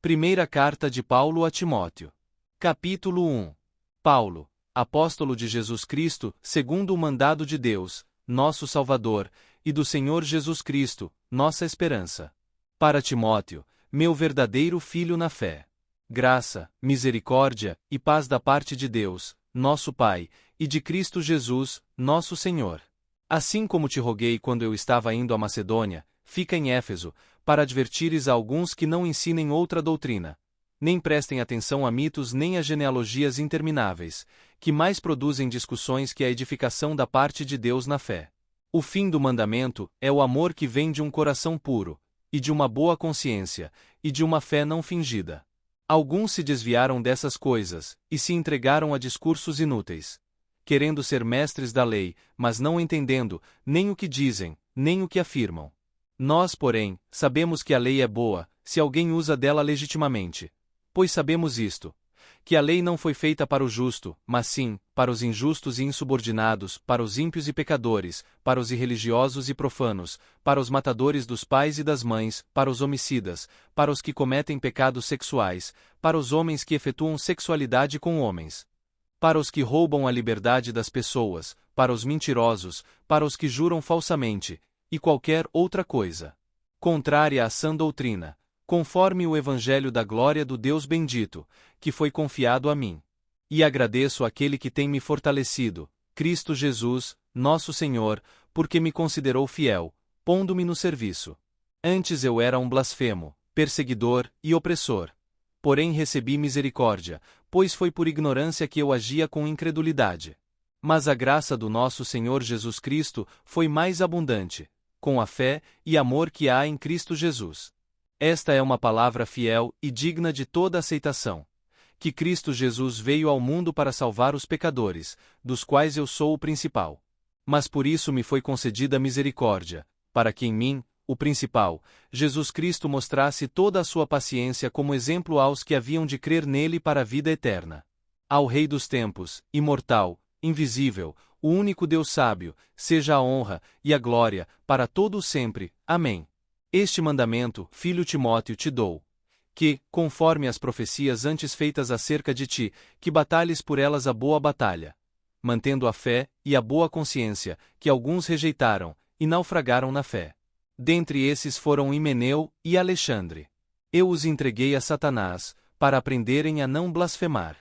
Primeira carta de Paulo a Timóteo. Capítulo 1. Paulo, apóstolo de Jesus Cristo, segundo o mandado de Deus, nosso Salvador, e do Senhor Jesus Cristo, nossa esperança. Para Timóteo, meu verdadeiro filho na fé. Graça, misericórdia e paz da parte de Deus, nosso Pai, e de Cristo Jesus, nosso Senhor. Assim como te roguei quando eu estava indo a Macedônia, fica em Éfeso, para advertires a alguns que não ensinem outra doutrina, nem prestem atenção a mitos nem a genealogias intermináveis, que mais produzem discussões que a edificação da parte de Deus na fé. O fim do mandamento é o amor que vem de um coração puro, e de uma boa consciência, e de uma fé não fingida. Alguns se desviaram dessas coisas, e se entregaram a discursos inúteis, querendo ser mestres da lei, mas não entendendo, nem o que dizem, nem o que afirmam. Nós, porém, sabemos que a lei é boa, se alguém usa dela legitimamente. Pois sabemos isto, que a lei não foi feita para o justo, mas sim, para os injustos e insubordinados, para os ímpios e pecadores, para os irreligiosos e profanos, para os matadores dos pais e das mães, para os homicidas, para os que cometem pecados sexuais, para os homens que efetuam sexualidade com homens, para os que roubam a liberdade das pessoas, para os mentirosos, para os que juram falsamente, e qualquer outra coisa contrária à sã doutrina, conforme o evangelho da glória do Deus bendito, que foi confiado a mim. E agradeço àquele que tem me fortalecido, Cristo Jesus, nosso Senhor, porque me considerou fiel, pondo-me no serviço. Antes eu era um blasfemo, perseguidor e opressor. Porém recebi misericórdia, pois foi por ignorância que eu agia com incredulidade. Mas a graça do nosso Senhor Jesus Cristo foi mais abundante, com a fé e amor que há em Cristo Jesus. Esta é uma palavra fiel e digna de toda aceitação, que Cristo Jesus veio ao mundo para salvar os pecadores, dos quais eu sou o principal. Mas por isso me foi concedida misericórdia, para que em mim, o principal, Jesus Cristo mostrasse toda a sua paciência como exemplo aos que haviam de crer nele para a vida eterna. Ao Rei dos tempos, imortal, invisível, o único Deus sábio, seja a honra e a glória, para todo o sempre. Amém. Este mandamento, filho Timóteo, te dou, que, conforme as profecias antes feitas acerca de ti, que batalhes por elas a boa batalha, mantendo a fé e a boa consciência, que alguns rejeitaram, e naufragaram na fé. Dentre esses foram Himeneu e Alexandre. Eu os entreguei a Satanás, para aprenderem a não blasfemar.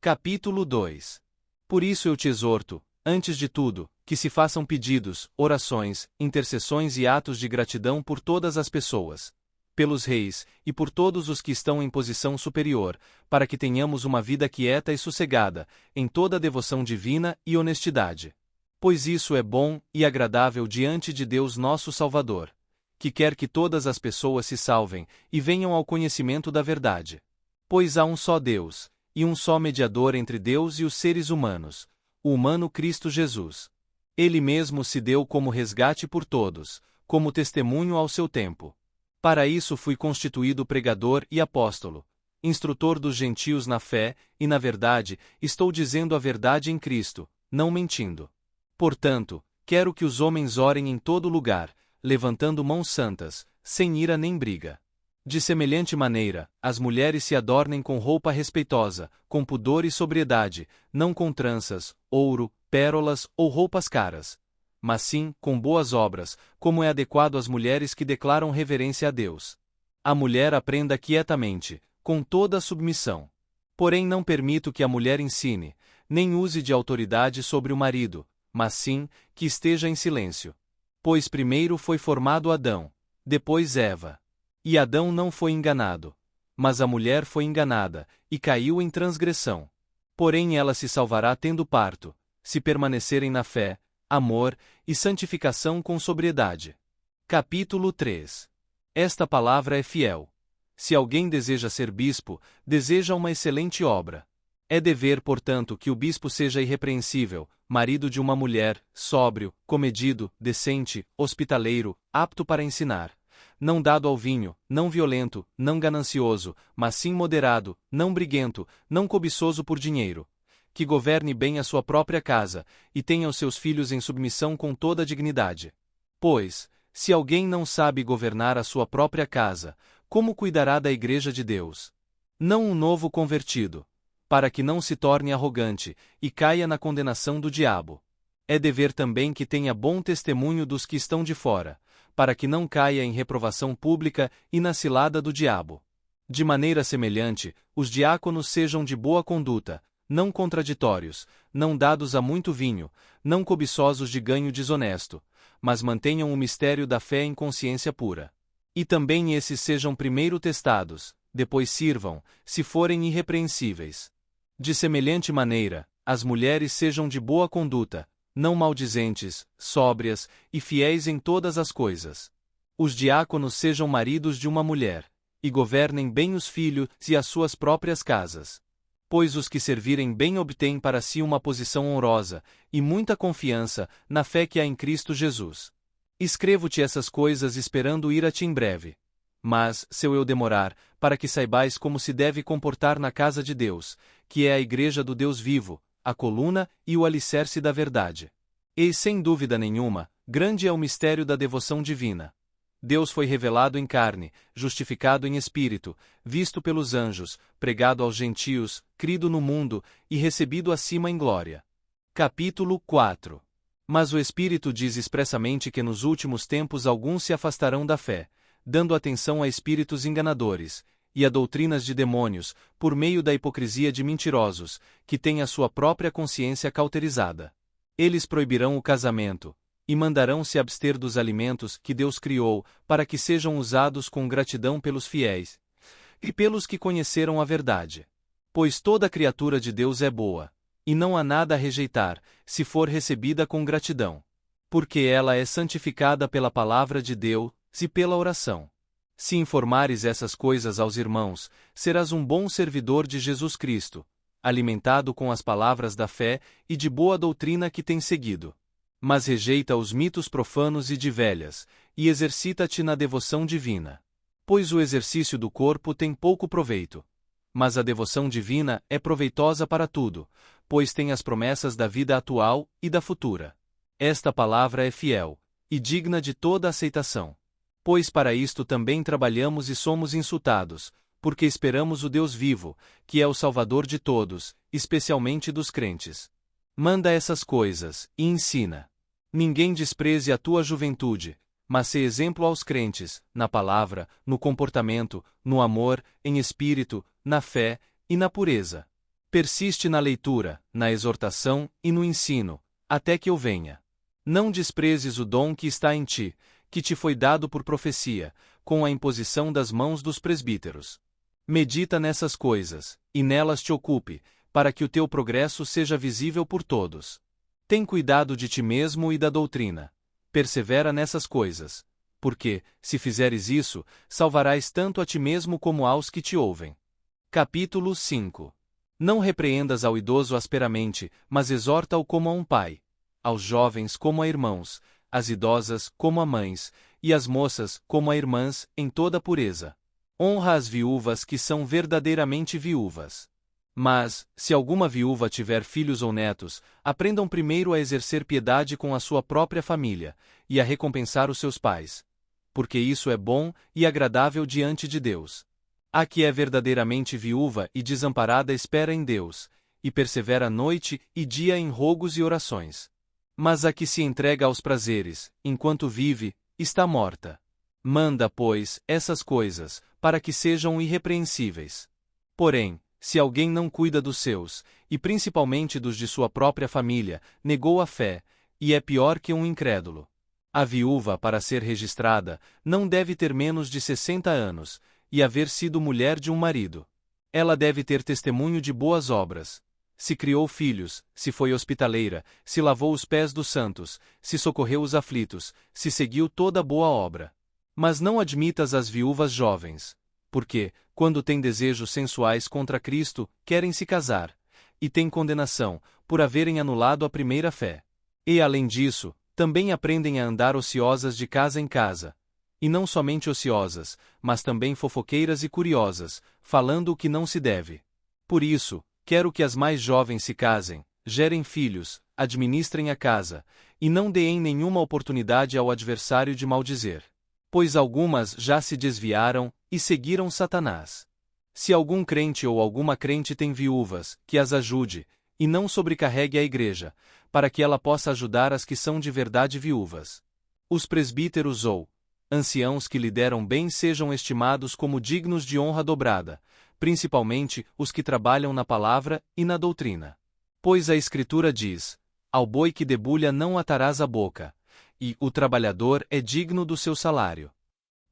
Capítulo 2. Por isso eu te exorto, antes de tudo, que se façam pedidos, orações, intercessões e atos de gratidão por todas as pessoas, pelos reis, e por todos os que estão em posição superior, para que tenhamos uma vida quieta e sossegada, em toda devoção divina e honestidade. Pois isso é bom e agradável diante de Deus nosso Salvador, que quer que todas as pessoas se salvem, e venham ao conhecimento da verdade. Pois há um só Deus, e um só mediador entre Deus e os seres humanos, o humano Cristo Jesus. Ele mesmo se deu como resgate por todos, como testemunho ao seu tempo. Para isso fui constituído pregador e apóstolo, instrutor dos gentios na fé, e na verdade, estou dizendo a verdade em Cristo, não mentindo. Portanto, quero que os homens orem em todo lugar, levantando mãos santas, sem ira nem briga. De semelhante maneira, as mulheres se adornem com roupa respeitosa, com pudor e sobriedade, não com tranças, ouro, pérolas ou roupas caras, mas sim com boas obras, como é adequado às mulheres que declaram reverência a Deus. A mulher aprenda quietamente, com toda a submissão. Porém não permito que a mulher ensine, nem use de autoridade sobre o marido, mas sim, que esteja em silêncio. Pois primeiro foi formado Adão, depois Eva. E Adão não foi enganado, mas a mulher foi enganada, e caiu em transgressão. Porém ela se salvará tendo parto, se permanecerem na fé, amor e santificação com sobriedade. Capítulo 3. Esta palavra é fiel. Se alguém deseja ser bispo, deseja uma excelente obra. É dever, portanto, que o bispo seja irrepreensível, marido de uma mulher, sóbrio, comedido, decente, hospitaleiro, apto para ensinar, não dado ao vinho, não violento, não ganancioso, mas sim moderado, não briguento, não cobiçoso por dinheiro, que governe bem a sua própria casa, e tenha os seus filhos em submissão com toda a dignidade. Pois, se alguém não sabe governar a sua própria casa, como cuidará da igreja de Deus? Não um novo convertido, para que não se torne arrogante e caia na condenação do diabo. É dever também que tenha bom testemunho dos que estão de fora, para que não caia em reprovação pública e na cilada do diabo. De maneira semelhante, os diáconos sejam de boa conduta, não contraditórios, não dados a muito vinho, não cobiçosos de ganho desonesto, mas mantenham o mistério da fé em consciência pura. E também esses sejam primeiro testados, depois sirvam, se forem irrepreensíveis. De semelhante maneira, as mulheres sejam de boa conduta, não maldizentes, sóbrias e fiéis em todas as coisas. Os diáconos sejam maridos de uma mulher, e governem bem os filhos e as suas próprias casas. Pois os que servirem bem obtêm para si uma posição honrosa, e muita confiança, na fé que há em Cristo Jesus. Escrevo-te essas coisas esperando ir a ti em breve. Mas, se eu demorar, para que saibais como se deve comportar na casa de Deus, que é a igreja do Deus vivo, a coluna e o alicerce da verdade. E, sem dúvida nenhuma, grande é o mistério da devoção divina. Deus foi revelado em carne, justificado em espírito, visto pelos anjos, pregado aos gentios, crido no mundo e recebido acima em glória. Capítulo 4. Mas o Espírito diz expressamente que nos últimos tempos alguns se afastarão da fé, dando atenção a espíritos enganadores, e a doutrinas de demônios, por meio da hipocrisia de mentirosos, que têm a sua própria consciência cauterizada. Eles proibirão o casamento, e mandarão se abster dos alimentos que Deus criou, para que sejam usados com gratidão pelos fiéis, e pelos que conheceram a verdade. Pois toda criatura de Deus é boa, e não há nada a rejeitar, se for recebida com gratidão. Porque ela é santificada pela palavra de Deus, e pela oração. Se informares essas coisas aos irmãos, serás um bom servidor de Jesus Cristo, alimentado com as palavras da fé e de boa doutrina que tens seguido. Mas rejeita os mitos profanos e de velhas, e exercita-te na devoção divina. Pois o exercício do corpo tem pouco proveito. Mas a devoção divina é proveitosa para tudo, pois tem as promessas da vida atual e da futura. Esta palavra é fiel, e digna de toda aceitação. Pois para isto também trabalhamos e somos insultados, porque esperamos o Deus vivo, que é o Salvador de todos, especialmente dos crentes. Manda essas coisas, e ensina. Ninguém despreze a tua juventude, mas sê exemplo aos crentes, na palavra, no comportamento, no amor, em espírito, na fé e na pureza. Persiste na leitura, na exortação e no ensino, até que eu venha. Não desprezes o dom que está em ti, que te foi dado por profecia, com a imposição das mãos dos presbíteros. Medita nessas coisas, e nelas te ocupe, para que o teu progresso seja visível por todos. Tem cuidado de ti mesmo e da doutrina. Persevera nessas coisas, porque, se fizeres isso, salvarás tanto a ti mesmo como aos que te ouvem. Capítulo 5. Não repreendas ao idoso asperamente, mas exorta-o como a um pai, aos jovens como a irmãos, as idosas como a mães, e as moças como a irmãs, em toda pureza. Honra as viúvas que são verdadeiramente viúvas. Mas, se alguma viúva tiver filhos ou netos, aprendam primeiro a exercer piedade com a sua própria família, e a recompensar os seus pais. Porque isso é bom e agradável diante de Deus. A que é verdadeiramente viúva e desamparada espera em Deus, e persevera noite e dia em rogos e orações. Mas a que se entrega aos prazeres, enquanto vive, está morta. Manda, pois, essas coisas, para que sejam irrepreensíveis. Porém, se alguém não cuida dos seus, e principalmente dos de sua própria família, negou a fé, e é pior que um incrédulo. A viúva, para ser registrada, não deve ter menos de 60 anos, e haver sido mulher de um marido. Ela deve ter testemunho de boas obras. Se criou filhos, se foi hospitaleira, se lavou os pés dos santos, se socorreu os aflitos, se seguiu toda boa obra. Mas não admitas as viúvas jovens, porque, quando têm desejos sensuais contra Cristo, querem se casar, e têm condenação, por haverem anulado a primeira fé. E além disso, também aprendem a andar ociosas de casa em casa. E não somente ociosas, mas também fofoqueiras e curiosas, falando o que não se deve. Por isso, quero que as mais jovens se casem, gerem filhos, administrem a casa, e não deem nenhuma oportunidade ao adversário de maldizer. Pois algumas já se desviaram e seguiram Satanás. Se algum crente ou alguma crente tem viúvas, que as ajude, e não sobrecarregue a igreja, para que ela possa ajudar as que são de verdade viúvas. Os presbíteros ou anciãos que lideram bem sejam estimados como dignos de honra dobrada, principalmente os que trabalham na palavra e na doutrina. Pois a Escritura diz: ao boi que debulha não atarás a boca, e o trabalhador é digno do seu salário.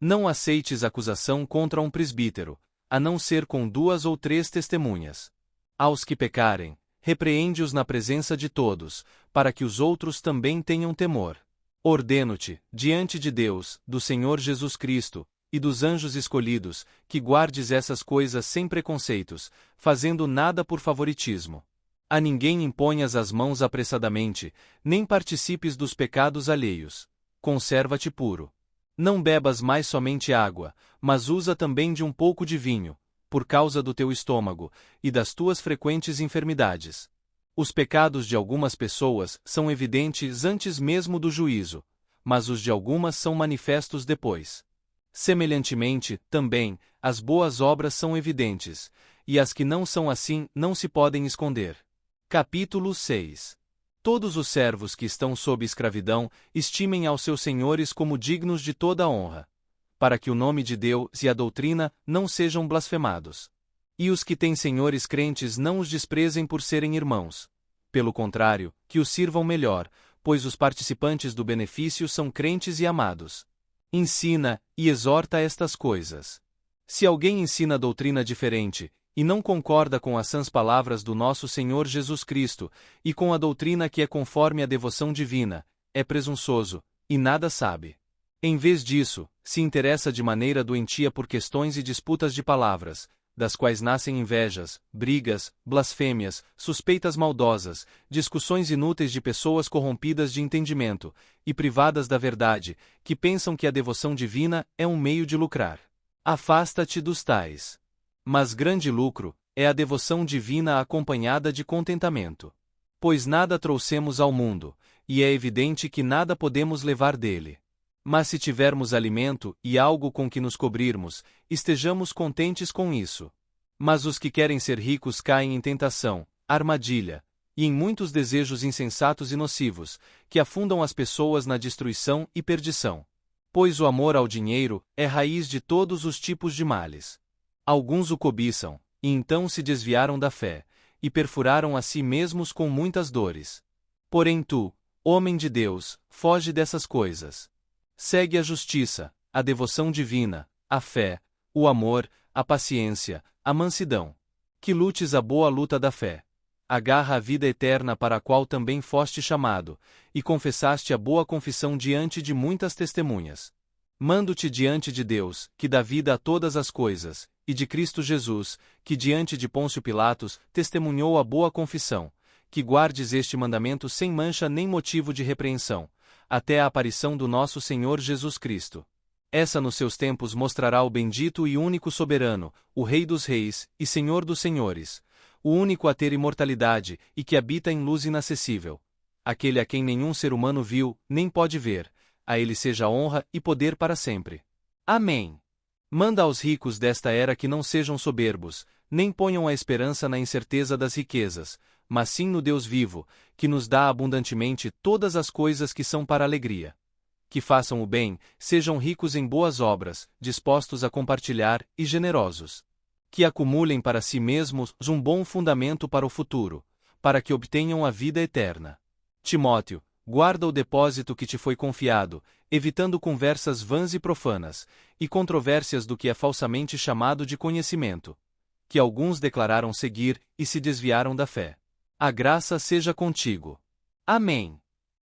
Não aceites acusação contra um presbítero, a não ser com 2 ou 3 testemunhas. Aos que pecarem, repreende-os na presença de todos, para que os outros também tenham temor. Ordeno-te, diante de Deus, do Senhor Jesus Cristo, e dos anjos escolhidos, que guardes essas coisas sem preconceitos, fazendo nada por favoritismo. A ninguém imponhas as mãos apressadamente, nem participes dos pecados alheios. Conserva-te puro. Não bebas mais somente água, mas usa também de um pouco de vinho, por causa do teu estômago, e das tuas frequentes enfermidades. Os pecados de algumas pessoas são evidentes antes mesmo do juízo, mas os de algumas são manifestos depois. Semelhantemente, também, as boas obras são evidentes, e as que não são assim não se podem esconder. Capítulo 6. Todos os servos que estão sob escravidão estimem aos seus senhores como dignos de toda a honra, para que o nome de Deus e a doutrina não sejam blasfemados. E os que têm senhores crentes não os desprezem por serem irmãos. Pelo contrário, que os sirvam melhor, pois os participantes do benefício são crentes e amados. Ensina e exorta estas coisas. Se alguém ensina doutrina diferente, e não concorda com as sãs palavras do nosso Senhor Jesus Cristo, e com a doutrina que é conforme à devoção divina, é presunçoso, e nada sabe. Em vez disso, se interessa de maneira doentia por questões e disputas de palavras, das quais nascem invejas, brigas, blasfêmias, suspeitas maldosas, discussões inúteis de pessoas corrompidas de entendimento, e privadas da verdade, que pensam que a devoção divina é um meio de lucrar. Afasta-te dos tais. Mas grande lucro é a devoção divina acompanhada de contentamento. Pois nada trouxemos ao mundo, e é evidente que nada podemos levar dele. Mas se tivermos alimento e algo com que nos cobrirmos, estejamos contentes com isso. Mas os que querem ser ricos caem em tentação, armadilha, e em muitos desejos insensatos e nocivos, que afundam as pessoas na destruição e perdição. Pois o amor ao dinheiro é raiz de todos os tipos de males. Alguns o cobiçam, e então se desviaram da fé, e perfuraram a si mesmos com muitas dores. Porém tu, homem de Deus, foge dessas coisas. Segue a justiça, a devoção divina, a fé, o amor, a paciência, a mansidão. Que lutes a boa luta da fé. Agarra a vida eterna para a qual também foste chamado, e confessaste a boa confissão diante de muitas testemunhas. Mando-te diante de Deus, que dá vida a todas as coisas, e de Cristo Jesus, que diante de Pôncio Pilatos testemunhou a boa confissão, que guardes este mandamento sem mancha nem motivo de repreensão, até a aparição do nosso Senhor Jesus Cristo. Essa nos seus tempos mostrará o bendito e único soberano, o Rei dos reis e Senhor dos senhores, o único a ter imortalidade e que habita em luz inacessível. Aquele a quem nenhum ser humano viu, nem pode ver, a ele seja honra e poder para sempre. Amém. Manda aos ricos desta era que não sejam soberbos, nem ponham a esperança na incerteza das riquezas, mas sim no Deus vivo, que nos dá abundantemente todas as coisas que são para alegria. Que façam o bem, sejam ricos em boas obras, dispostos a compartilhar e generosos. Que acumulem para si mesmos um bom fundamento para o futuro, para que obtenham a vida eterna. Timóteo, guarda o depósito que te foi confiado, evitando conversas vãs e profanas, e controvérsias do que é falsamente chamado de conhecimento, que alguns declararam seguir e se desviaram da fé. A graça seja contigo. Amém.